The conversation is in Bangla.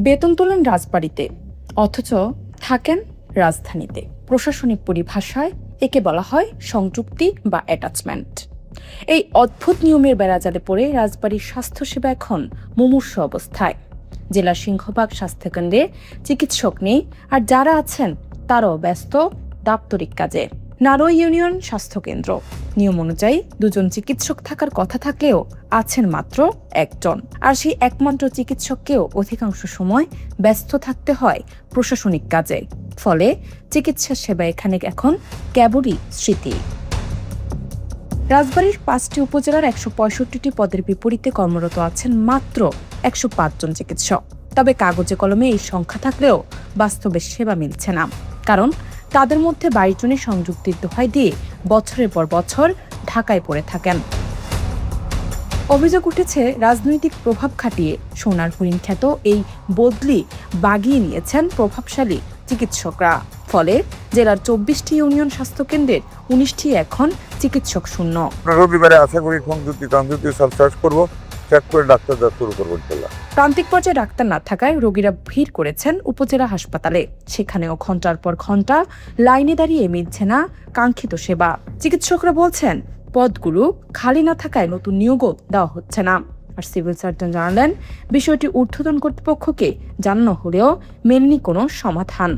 বেতন তোলেন রাজবাড়িতে, অথচ থাকেন রাজধানীতে। প্রশাসনিক পরিভাষায় একে বলা হয় সংযুক্তি বা অ্যাটাচমেন্ট। এই অদ্ভুত নিয়মের বেড়াজালে পড়ে রাজবাড়ির স্বাস্থ্যসেবা এখন মুমূর্ষু অবস্থায়। জেলার সিংহভাগ স্বাস্থ্যকেন্দ্রে চিকিৎসক নেই, আর যারা আছেন তারাও ব্যস্ত দাপ্তরিক কাজে। নারোই ইউনিয়ন স্বাস্থ্যকেন্দ্র নিয়ম অনুযায়ী 2 জন চিকিৎসক থাকার কথা থাকলেও আছেন মাত্র 1 জন, আর সেই একমাত্র চিকিৎসককেও অধিকাংশ সময় ব্যস্ত থাকতে হয় প্রশাসনিক কাজে। ফলে চিকিৎসা সেবা এখানে এখন কেবলই স্মৃতি। রাজবাড়ীর 5টি উপজেলার 165টি পদের বিপরীতে কর্মরত আছেন মাত্র 105 জন চিকিৎসক। তবে কাগজে কলমে এই সংখ্যা থাকলেও বাস্তবে সেবা মিলছে না, কারণ তাদের মধ্যে 22 জনই সংযুক্তির দোহাই দিয়ে বছরের পর বছর ঢাকায় পড়ে থাকেন। অভিযোগ উঠেছে, রাজনৈতিক প্রভাব খাটিয়ে সোনার হরিণ খ্যাত এই বদলি বাগিয়ে নিয়েছেন প্রভাবশালী চিকিৎসকরা। ফলে জেলার 24টি ইউনিয়ন স্বাস্থ্যকেন্দ্রের 19টি এখন চিকিৎসক শূন্য। রবিবারে আশা করি সংযুক্তি সব সার্চ করবো, চেক করে ডাক্তার শুরু করবো। প্রান্তিক পর্যায়ে ডাক্তার না থাকায় রোগীরা ভিড় করেছেন উপজেলা হাসপাতালে। সেখানেও ঘন্টার পর ঘন্টা লাইনে দাঁড়িয়ে মিলছে না কাঙ্ক্ষিত সেবা। চিকিৎসকরা বলছেন, পদগুলো খালি না থাকায় নতুন নিয়োগও দেওয়া হচ্ছে না। আর সিভিল সার্জন জানালেন, বিষয়টি ঊর্ধ্বতন কর্তৃপক্ষকে জানানো হলেও মেলেনি কোনো সমাধান।